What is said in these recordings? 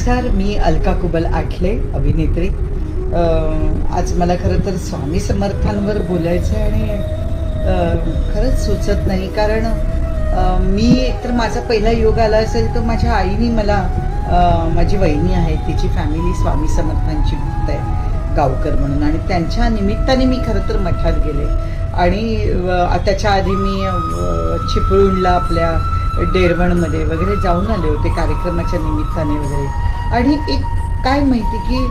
नमस्कार, मी अलका कुबल आठले, अभिनेत्री. आज मला खरं तर स्वामी समर्थांवर बोलायचं आहे आणि खरंच सुचत नाही. कारण मी तर माझा पहिला योग आला असेल तर माझ्या आईने मला, माझी वहिनी आहे तिची फॅमिली स्वामी समर्थांची भक्त आहे, गावकर म्हणून, आणि त्यांच्या निमित्ताने मी खरं तर मठात गेले. आणि त्याच्या आधी मी चिपळूणला आपल्या डेरवणमध्ये वगैरे जाऊन आले होते कार्यक्रमाच्या निमित्ताने वगैरे. आणि एक काय माहिती की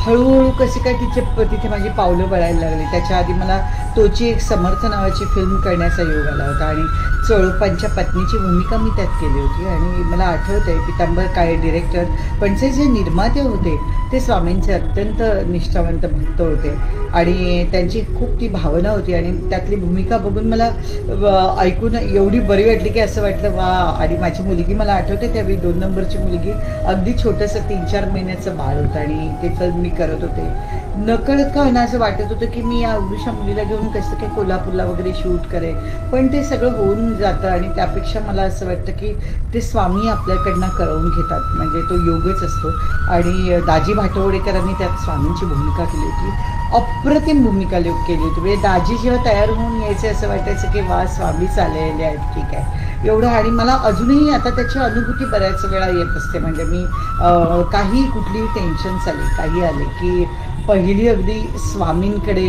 हळूहळू कशी काय तिथे माझी पावलं वळायला लागली. त्याच्या आधी मला तोची एक समर्थ नावाची फिल्म करण्याचा योग आला होता आणि चोळप्पांच्या पत्नीची भूमिका मी त्यात केली होती. आणि मला आठवतं आहे पितांबर काळे डिरेक्टर, पण जे निर्माते होते ते स्वामींचे अत्यंत निष्ठावंत भक्त होते आणि त्यांची खूप ती भावना होती. आणि त्यातली भूमिका बघून मला ऐकून एवढी बरी वाटली की असं वाटलं वा. आणि माझी मुलगी, मला आठवते त्यावेळी 2 नंबरची मुलगी, अगदी छोटंसं 3-4 महिन्याचं बाळ होतं आणि ते फिल्म मी करत होते. नकळत का होईना असं वाटत होतं की मी या अवधूच्या मुलीला घेऊन कसं काय कोल्हापूरला वगैरे शूट करेन, पण ते सगळं होऊन जातं. आणि त्यापेक्षा मला असं वाटतं की ते स्वामी आपल्याकडनं करवून घेतात, म्हणजे तो योगच असतो. आणि दाजी भाटवडेकरांनी त्यात स्वामींची भूमिका केली होती, अप्रतिम भूमिका केली होती. म्हणजे दाजी जेव्हा तयार होऊन यायचे असं वाटायचं की वा, स्वामीच आलेले आहेत, ठीक आहे एवढं. आणि मला अजूनही आता त्याची अनुभूती बऱ्याच वेळा येत असते. म्हणजे मी काही कुठलीही टेन्शन्स आली, काही आले की पहिली अगदी स्वामींकडे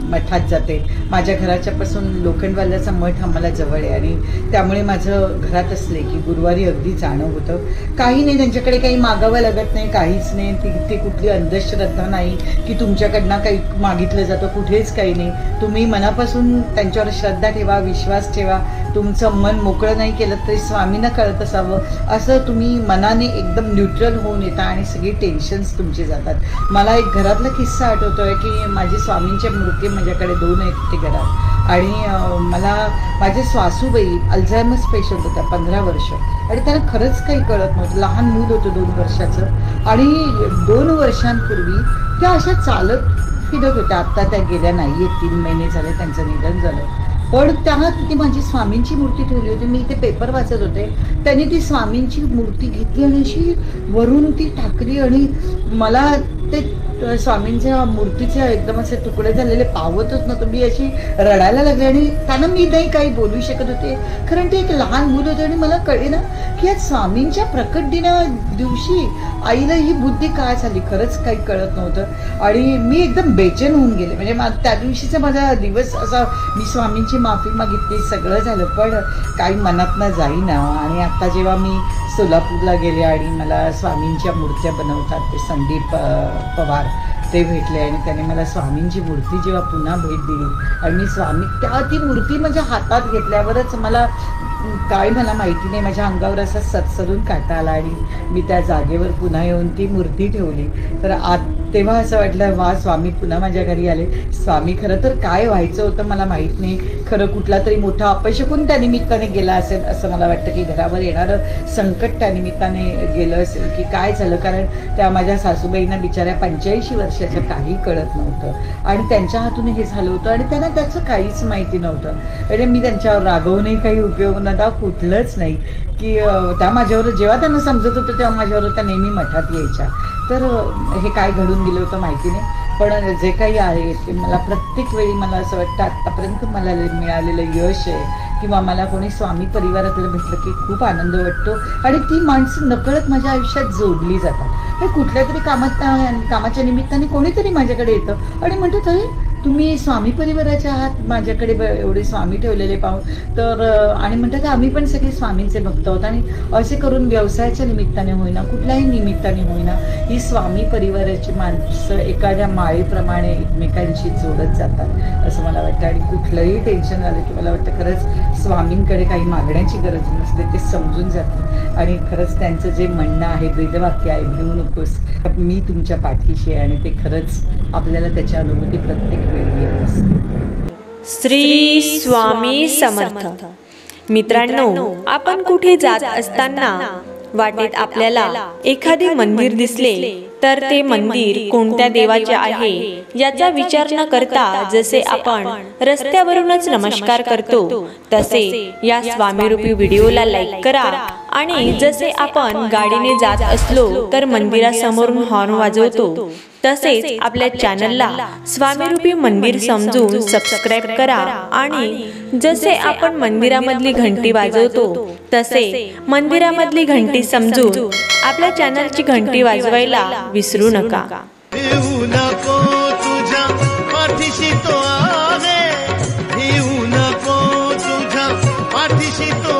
मठात जाते. माझ्या घराच्यापासून लोखंडवाल्याचा मठ आम्हाला जवळ आहे आणि त्यामुळे माझं घरात असले की गुरुवारी अगदी जाणं होतं. काही नाही, त्यांच्याकडे काही मागावं लागत नाही, काहीच नाही. ती कुठली अंधश्रद्धा नाही की तुमच्याकडनं काही मागितलं जातं, कुठेच काही नाही. तुम्ही मनापासून त्यांच्यावर श्रद्धा ठेवा, विश्वास ठेवा. तुमचं मन मोकळं नाही केलं तरी स्वामींना कळत असावं असं तुम्ही मनाने एकदम न्यूट्रल होऊन येता आणि सगळी टेन्शन्स तुमची जातात. मला एक घरातला किस्सा आठवतोय की माझी स्वामींच्या मूर्ती माझ्याकडे 2 आहेत ते घरात. आणि मला माझे सासूबाई अल्झायमर्स पेशंट होत्या 15 वर्ष, आणि त्यांना खरंच काही कळत नव्हतं. लहान मूल होतं 2 वर्षाचं. आणि 2 वर्षांपूर्वी त्या अशा चालत फिरत होत्या. आत्ता त्या गेल्या नाही आहेत, 3 महिने झाले त्यांचं निधन झालं. पण त्यांना ती माझी स्वामींची मूर्ती ठेवली होती. मी ते पेपर वाचत होते, त्यांनी ती स्वामींची मूर्ती घेतली आणि अशी वरून ती टाकली. आणि मला ते स्वामींच्या मूर्तीचे एकदम असे तुकडे झालेले पावतच नव्हतं. मी अशी रडायला लागले आणि त्यांना मी नाही काही बोलू शकत होते, कारण ते एक लहान मुलं होते. आणि मला कळेना की या स्वामींच्या प्रकट दिना दिवशी आईला ही बुद्धी काय झाली, खरंच काही कळत नव्हतं. आणि मी एकदम बेचैन होऊन गेले. म्हणजे त्या दिवशीचा माझा दिवस असा, मी स्वामींची माफी मागितली, सगळं झालं, पण काही मनातनं जाईना. आणि आता जेव्हा मी सोलापूरला गेले आणि मला स्वामींच्या मूर्त्या बनवतात ते संदीप पवार ते भेटले आणि त्याने मला स्वामींची मूर्ती जेव्हा पुन्हा भेट दिली आणि मी ती मूर्ती माझ्या हातात घेतल्यावरच मला माहिती नाही, माझ्या अंगावर असा सदसरून काटा आला आणि मी त्या जागेवर पुन्हा येऊन ती मूर्ती ठेवली. तर तेव्हा असं वाटलं वा, स्वामी पुन्हा माझ्या घरी आले. स्वामी खरं तर काय व्हायचं होतं मला माहीत नाही, खरं कुठला तरी मोठा अपशकुन त्या निमित्ताने गेला असेल असं मला वाटतं की घरावर येणारं संकट त्या निमित्ताने गेलं असेल की काय झालं. कारण त्या माझ्या सासूबाईंना बिचाऱ्या 85 वर्षाच्या काही कळत नव्हतं आणि त्यांच्या हातून हे झालं होतं आणि त्यांना त्याचं काहीच माहिती नव्हतं. म्हणजे मी त्यांच्यावर रागवूनही काही उपयोग नव्हता, कुठलंच नाही. की त्या माझ्यावर जेव्हा त्यांना समजत होतं तेव्हा माझ्यावर त्या नेहमी मठात यायच्या. तर हे काय घडून गेलं होतं माहिती नाही, पण जे काही आहे ते मला प्रत्येक वेळी मला असं वाटतं आत्तापर्यंत मला मिळालेलं यश आहे किंवा मला कोणी स्वामी परिवारातलं भेटलं की खूप आनंद वाटतो. आणि ती माणसं नकळत माझ्या आयुष्यात जोडली जातात. हे कुठल्या तरी कामाच्या निमित्ताने कोणीतरी माझ्याकडे येतं आणि म्हणतात अरे तुम्ही स्वामी परिवाराचे आहात, माझ्याकडे एवढे स्वामी ठेवलेले पाहून. तर आणि म्हणतात आम्ही पण सगळे स्वामींचे भक्त आहोत. आणि असे करून व्यवसायाच्या निमित्ताने होईना, कुठल्याही निमित्ताने होईना, ही स्वामी परिवाराची माणसं एखाद्या माळेप्रमाणे एकमेकांशी जोडत जातात असं मला वाटतं. आणि कुठलंही टेन्शन आलं की मला वाटतं खरंच स्वामींकडे काही मागण्याची गरज नसते, ते समजून जातं. आणि खरंच त्यांचं जे म्हणणं आहे, वेदवाक्य आहे, भिवू नकोस, मी तुमच्या पाठीशी आहे, आणि ते खरंच आपल्याला त्याच्या अनुभूती प्रत्येक वेळी येत असते. श्री स्वामी समर्थ. मित्रांनो, आपण कुठे जात असताना वाटेत आपल्याला एखादे मंदिर दिसले तर ते मंदिर कोणत्या देवाचे आहे याचा विचार न करता जसे आपण रस्त्यावरूनच नमस्कार करतो तसे या स्वामीरूपी व्हिडिओला लाईक करा आणि जसे आपण गाडीने जात असलो तर मंदिरासमोरून हॉर्न वाजवतो, तसेच आपल्या चॅनलला स्वामीरूपी मंदिर समजून सबस्क्राईब करा आणि जसे आपण मंदिरामधली घंटी वाजवतो तसे मंदिरामधली घंटी समजून आपल्या चॅनलची घंटी वाजवायला विसरू नका. येऊ नको तुझ्या पाठीशी तो आहे, येऊ नको तुझ्या पाठीशी तो